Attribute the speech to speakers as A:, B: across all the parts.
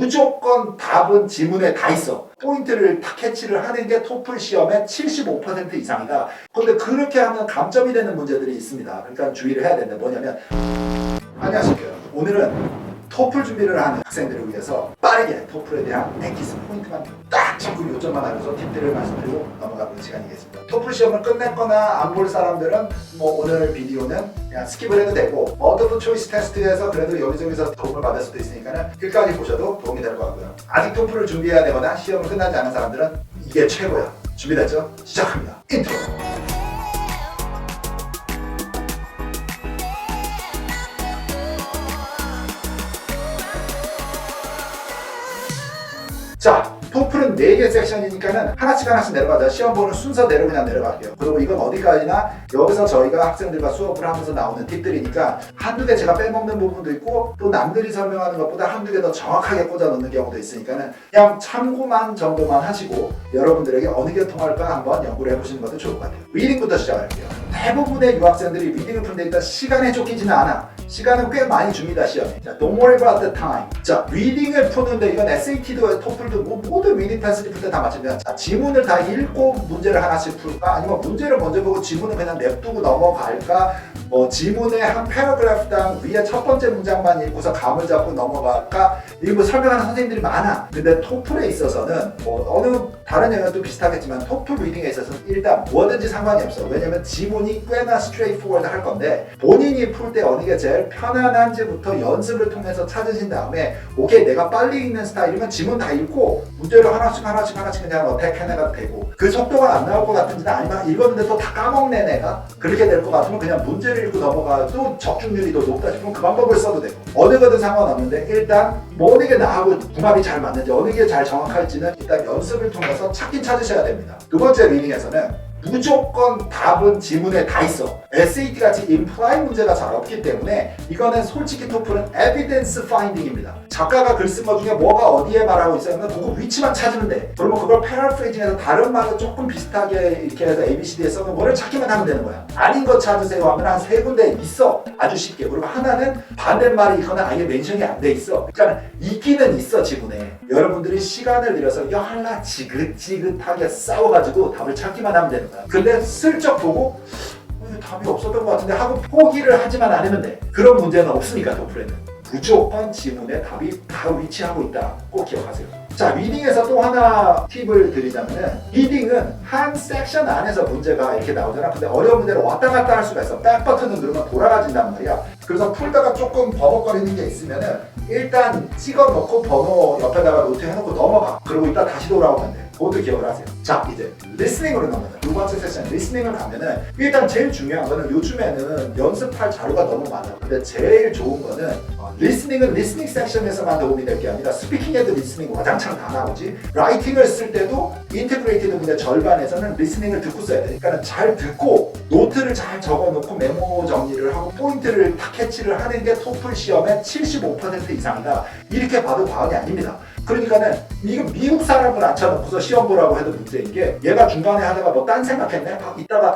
A: 무조건 답은 지문에 다 있어. 포인트를 다 캐치를 하는 게 토플 시험의 75% 이상이다. 근데 그렇게 하면 감점이 되는 문제들이 있습니다. 그러니까 주의를 해야 되는데 뭐냐면, 안녕하십니까. 오늘은 토플 준비를 하는 학생들을 위해서 빠르게 토플에 대한 엑기스 포인트만 딱 잡고 요점만 알려서 팁들을 말씀드리고 넘어가는 시간이겠습니다. 토플 시험을 끝냈거나 안 볼 사람들은 뭐 오늘 비디오는 그냥 스킵을 해도 되고, 멀티플 초이스 테스트에서 그래도 여기저기서 도움을 받을 수도 있으니까 끝까지 보셔도 도움이 될 것 같고요. 아직 토플을 준비해야 되거나 시험을 끝나지 않은 사람들은 이게 최고야. 준비됐죠? 시작합니다. 인트로. 자, 토플은 4개 섹션이니까는 하나씩 내려가자. 시험 보는 순서대로 그냥 내려갈게요. 그리고 이건 어디까지나 여기서 저희가 학생들과 수업을 하면서 나오는 팁들이니까 한두 개 제가 빼먹는 부분도 있고, 또 남들이 설명하는 것보다 한두 개 더 정확하게 꽂아 놓는 경우도 있으니까는 그냥 참고만 정도만 하시고 여러분들에게 어느 게 통할까 한번 연구를 해보시는 것도 좋을 것 같아요. 리딩부터 시작할게요. 대부분의 유학생들이 리딩을 푸는데 일단 시간에 쫓기지는 않아. 시간은 꽤 많이 줍니다, 시험에. 자, don't worry about the time. 자, 리딩을 푸는데 이건 SAT도 토플도 모든 리딩 패스지 풀 때 다 마찬가지야. 자, 지문을 다 읽고 문제를 하나씩 풀까? 아니면 문제를 먼저 보고 지문은 그냥 냅두고 넘어갈까? 뭐 지문의 한 패러그래프당 위에 첫 번째 문장만 읽고서 감을 잡고 넘어갈까? 이거 뭐 설명하는 선생님들이 많아. 근데 토플에 있어서는 뭐 어느 다른 영역도 비슷하겠지만 토플 리딩에 있어서는 일단 뭐든지 상관이 없어. 왜냐면 지문이 꽤나 straightforward 할 건데, 본인이 풀 때 어느 게 제일 편안한지부터 연습을 통해서 찾으신 다음에, 오케이 내가 빨리 읽는 스타일이면 지문 다 읽고 문제를 하나씩 그냥 어택해내가 되고, 그 속도가 안 나올 것 같은지는, 아니면 읽었는데 또 다 까먹네 내가, 그렇게 될 것 같으면 그냥 문제를 읽고 넘어가도 적중률이 더 높다 싶으면 그 방법을 써도 되고, 어느 거든 상관없는데 일단 뭐 어느 게 나하고 궁합이 잘 맞는지, 어느 게 잘 정확할지는 일단 연습을 통해서 찾긴 찾으셔야 됩니다. 두 번째 리딩에서는 무조건 답은 지문에 다 있어. SAT 같이 imply 문제가 잘 없기 때문에 이거는 솔직히 토플은 evidence finding입니다. 작가가 글 쓴 것 중에 뭐가 어디에 말하고 있어요? 그거 위치만 찾으면 돼. 그러면 그걸 paraphrasing해서 다른 말을 조금 비슷하게 이렇게 해서 ABCD에 써놓은 거를 찾기만 하면 되는 거야. 아닌 거 찾으세요 하면 한 3군데 있어. 아주 쉽게. 그리고 하나는 반대말이 있거나 아예 멘션이 안 돼 있어. 그러니까 있기는 있어, 지문에. 여러분들이 시간을 들여서 열나 지긋지긋하게 싸워가지고 답을 찾기만 하면 되는 거야. 근데 슬쩍 보고 답이 없었던 것 같은데 하고 포기를 하지만 않으면 돼. 그런 문제는 없으니까 토플에는 무조건 지문에 답이 다 위치하고 있다. 꼭 기억하세요. 자, 리딩에서 또 하나 팁을 드리자면은, 리딩은 한 섹션 안에서 문제가 이렇게 나오잖아. 근데 어려운 문제를 왔다 갔다 할 수가 있어. 백 버튼을 누르면 돌아가진단 말이야. 그래서 풀다가 조금 버벅거리는 게 있으면은 일단 찍어 놓고 번호 옆에다가 노트 해놓고 넘어가. 그리고 이따 다시 돌아오면 돼. 그것도 기억을 하세요. 자, 이제 리스닝으로 넘어가요. 두 번째 세션 리스닝을 가면은 일단 제일 중요한 거는, 요즘에는 연습할 자료가 너무 많아. 근데 제일 좋은 거는 리스닝은 리스닝 섹션에서만 도움이 될 게 아니라 스피킹에도 리스닝 와장창 다 나오지. 라이팅을 쓸 때도 인테그레이티드 문제 절반에서는 리스닝을 듣고 써야 돼. 그러니까 잘 듣고 노트를 잘 적어놓고 메모 정리를 하고 포인트를 다 캐치를 하는 게 토플 시험의 75% 이상이다. 이렇게 봐도 과언이 아닙니다. 그러니까는 이거 미국 사람을 앉혀놓고서 시험 보라고 해도 문제인 게, 얘가 중간에 하다가 뭐 딴 생각했네? 이따가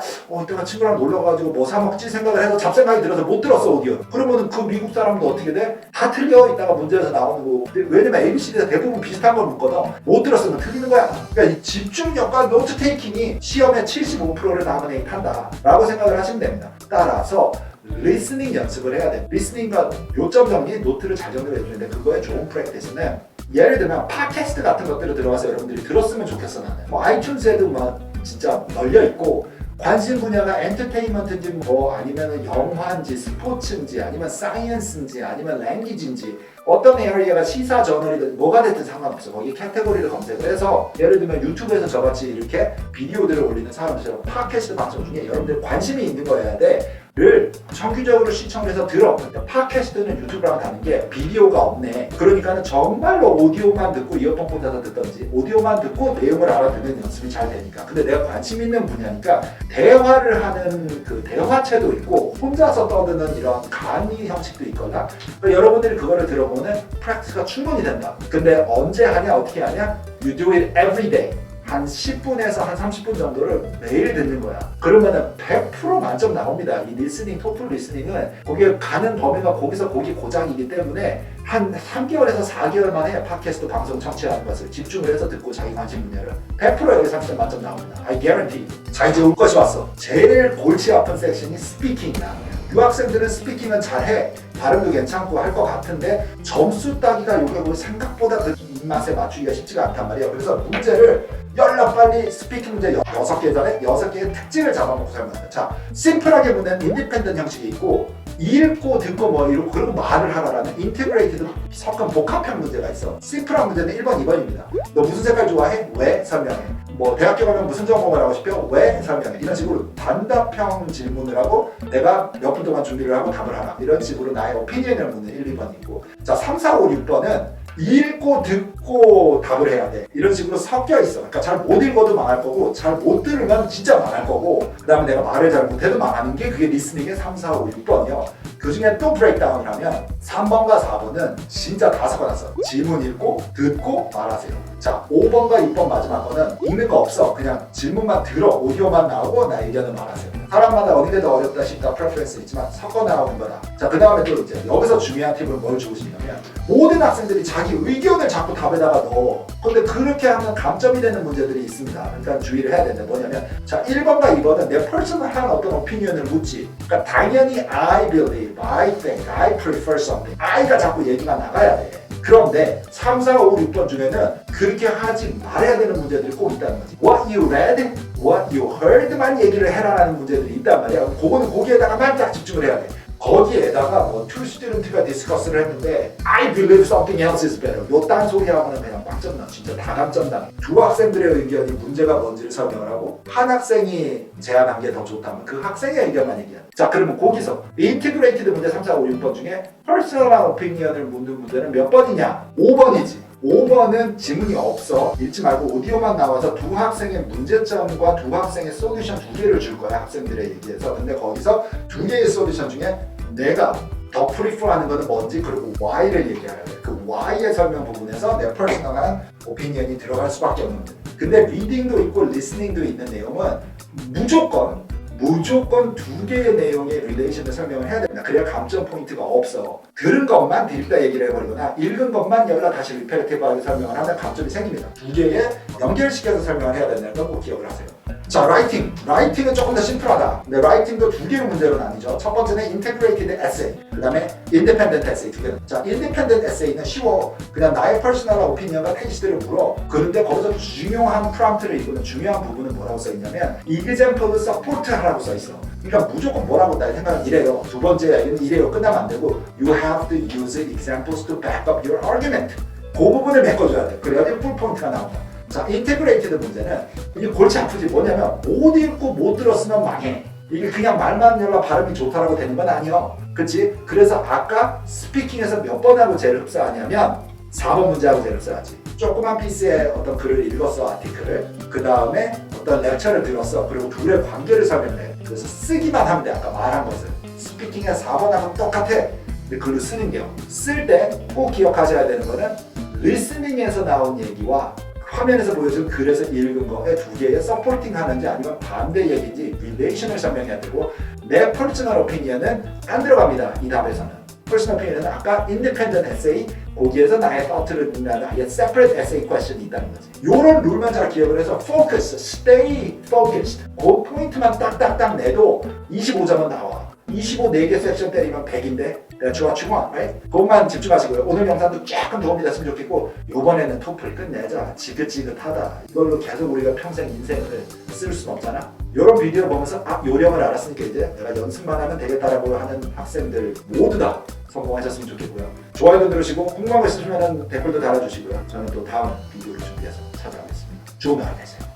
A: 친구랑 놀러가지고 뭐 사 먹지 생각을 해서 잡생각이 들어서 못 들었어, 오디오. 그러면은 그 미국 사람도 어떻게 돼? 다 틀려. 이따가 문제에서 나오는 거. 왜냐면 ABCD에서 대부분 비슷한 걸 묻거든. 못 들었으면 틀리는 거야. 그러니까 이 집중력과 노트 테이킹이 시험의 75%를 나무네이탄다 라고 생각을 하시면 됩니다. 따라서 리스닝 연습을 해야 돼. 리스닝과 요점 정리, 노트를 잘 정리해 주는데, 그거의 좋은 프랙티스는 예를 들면 팟캐스트 같은 것들을 들어가서 여러분들이 들었으면 좋겠어. 나는 뭐 아이튠즈에도 막 진짜 널려 있고, 관심 분야가 엔터테인먼트인지 뭐 아니면 영화인지 스포츠인지 아니면 사이언스인지 아니면 랭귀지인지, 어떤 에어리어가 시사 저널이든 뭐가 됐든 상관없어. 거기 카테고리를 검색을 해서, 예를 들면 유튜브에서 저같이 이렇게 비디오들을 올리는 사람들처럼 팟캐스트 방송 중에 여러분들 관심이 있는 거여야 돼. 를 정기적으로 시청해서 들어. 팟캐스트는 유튜브랑 다른 게 비디오가 없네. 그러니까는 정말로 오디오만 듣고 이어폰 꽂아서 듣던지, 오디오만 듣고 내용을 알아듣는 연습이 잘 되니까. 근데 내가 관심 있는 분야니까 대화를 하는 그 대화체도 있고, 혼자서 떠드는 이런 강의 형식도 있거나, 그러니까 여러분들이 그거를 들어보면 프랙티스가 충분히 된다. 근데 언제 하냐, 어떻게 하냐? You do it every day. 한 10분에서 한 30분 정도를 매일 듣는 거야. 그러면은 100% 만점 나옵니다. 이 리스닝, 토플 리스닝은 거기에 가는 범위가 거기서 거기 고장이기 때문에 한 3개월에서 4개월 만에 팟캐스트 방송 청취하는 것을 집중을 해서 듣고 자기 관심 분야를 100% 여기 30점 만점 나옵니다. I guarantee. 자, 이제 올 것이 왔어. 제일 골치 아픈 섹션이 스피킹이야. 유학생들은 스피킹은 잘해, 발음도 괜찮고 할 것 같은데 점수 따기가 요게 뭐 생각보다 그 입맛에 맞추기가 쉽지가 않단 말이야. 그래서 문제를 연락 빨리 스피킹 문제 6개잖아요. 6개의 특징을 잡아먹고 설명한다. 자, 심플하게 보면 인디펜던트 형식이 있고 읽고 듣고 뭐 이러고 그리고 말을 하라라는 인테그레이티드 섞은 복합형 문제가 있어. 심플한 문제는 1번, 2번입니다. 너 무슨 색깔 좋아해? 왜? 설명해. 뭐 대학교 가면 무슨 전공을 하고 싶어? 왜? 설명해. 이런 식으로 단답형 질문을 하고 내가 몇 분 동안 준비를 하고 답을 하라. 이런 식으로 나의 오피니언을 묻는 1, 2번이 있고, 자 3, 4, 5, 6번은 읽고 듣고 답을 해야 돼. 이런 식으로 섞여 있어. 그러니까 잘 못 읽어도 망할 거고 잘 못 들으면 진짜 망할 거고, 그 다음에 내가 말을 잘 못해도 망하는 게 그게 리스닝의 3, 4, 5, 6번이요. 그 중에 또 브레이크다운을 하면 3번과 4번은 진짜 다 섞어놨어. 질문 읽고 듣고 말하세요. 자 5번과 6번 마지막 거는 읽는 거 없어. 그냥 질문만 들어, 오디오만 나오고 나 의견을 말하세요. 사람마다 어디가 더 어렵다 쉽다 프레퍼런스 있지만 섞어 나오는 거다. 자 그 다음에 또 이제 여기서 중요한 팁은 뭘 주시냐면 모든 학생들이 자기 의견을 자꾸 답에다가 넣어. 근데 그렇게 하면 감점이 되는 문제들이 있습니다. 그러니까 주의를 해야 되는데 뭐냐면, 자 1번과 2번은 내 퍼스널한 어떤 오피니언을 묻지. 그러니까 당연히 I believe, I think, I prefer something. I가 자꾸 얘기가 나가야 돼. 그런데 3, 4, 5, 6번 중에는 그렇게 하지 말아야 되는 문제들이 꼭 있다는 거지. What you read, what you heard만 얘기를 해라라는 문제들이 있단 말이야. 그거는 거기에다가만 딱 집중을 해야 돼. 거기에다가 뭐 two student가 디스커스를 했는데 I believe something else is better. 요 딴 소리 하면은 그냥 빵점 나. 진짜 다 감점 나. 두 학생들의 의견이 문제가 뭔지를 설명을 하고 한 학생이 제안한 게 더 좋다면 그 학생의 의견만 얘기해. 자 그러면 거기서 인티그레이티드 문제 3, 4, 5, 6번 중에 퍼스널한 오피니언을 묻는 문제는 몇 번이냐? 5번이지. 5번은 지문이 없어. 읽지 말고 오디오만 나와서 두 학생의 문제점과 두 학생의 솔루션 2개를 줄 거야. 학생들의 얘기에서. 근데 거기서 2개의 솔루션 중에 내가 더 프리퍼하는 거는 뭔지 그리고 why를 얘기해야 돼. 그 why의 설명 부분에서 내 퍼스널한 오피니언이 들어갈 수밖에 없는 거야. 근데 리딩도 있고 리스닝도 있는 내용은 무조건 2개의 내용의 릴레이션을 설명을 해야 됩니다. 그래야 감점 포인트가 없어. 들은 것만 드립다 얘기를 해버리거나 읽은 것만 여기다 다시 리페리티브하게 설명을 하면 감점이 생깁니다. 2개의 연결시켜서 설명을 해야 된다는 건 꼭 기억을 하세요. 자, 라이팅은 조금 더 심플하다. 근데 라이팅도 2개의 문제로 나뉘죠. 첫 번째는 인테그레이티드 에세이, 그 다음에 인디펜던트 에세이 2개는. 자, 인디펜던트 에세이는 쉬워. 그냥 나의 퍼스널한 오피니언과 테이스트를 물어. 그런데 거기서 중요한 프롬프트를 읽으면 중요한 부분은 뭐라고 써있냐면 example를 서포트 하라고 써있어. 그러니까 무조건 뭐라고 나 생각은 이래요. 두 번째 얘기는 이래요. 끝나면 안 되고 You have to use examples to back up your argument. 그 부분을 메꿔줘야 돼. 그래야지 풀 포인트가 나온다. 자, 인테그레이티드 문제는 이게 골치 아프지. 뭐냐면 못 읽고 못 들었으면 망해. 이게 그냥 말만 열라 발음이 좋다라고 되는 건 아니야. 그치? 그래서 아까 스피킹에서 몇 번하고 제일 흡사하냐면 4번 문제하고 제일 흡사하지. 조그만 피스의 어떤 글을 읽었어, 아티클을. 그 다음에 어떤 렉처를 들었어. 그리고 둘의 관계를 설명해. 그래서 쓰기만 하면 돼. 아까 말한 것을. 스피킹에 4번하고 똑같아. 근데 글을 쓰는 게 쓸 때 꼭 기억하셔야 되는 거는 리스닝에서 나온 얘기와 화면에서 보여준 글에서 읽은 거에 2개의 서포팅 하는지 아니면 반대 얘기인지 릴레이션을 설명해야 되고, 내 퍼스널 오피니언은 안 들어갑니다. 이 답에서는. 퍼스널 오피니언은 아까 인디펜던트 에세이, 거기에서 나의 though트를 묻는 아예 separate essay question이 있다는 거지. 요런 룰만 잘 기억을 해서 focus, stay focused. 그 포인트만 딱딱딱 내도 25점은 나와. 25 4개 섹션 때리면 100인데 좋아, right? 그것만 집중하시고요. 오늘 영상도 조금 도움이 됐으면 좋겠고, 이번에는 토플 끝내자. 지긋지긋하다. 이걸로 계속 우리가 평생 인생을 쓸 수는 없잖아. 이런 비디오 보면서 요령을 알았으니까 이제 내가 연습만 하면 되겠다라고 하는 학생들 모두 다 성공하셨으면 좋겠고요. 좋아요도 누르시고 궁금한 거 있으시면 댓글도 달아주시고요. 저는 또 다음 비디오를 준비해서 찾아가겠습니다. 좋은 하루 되세요.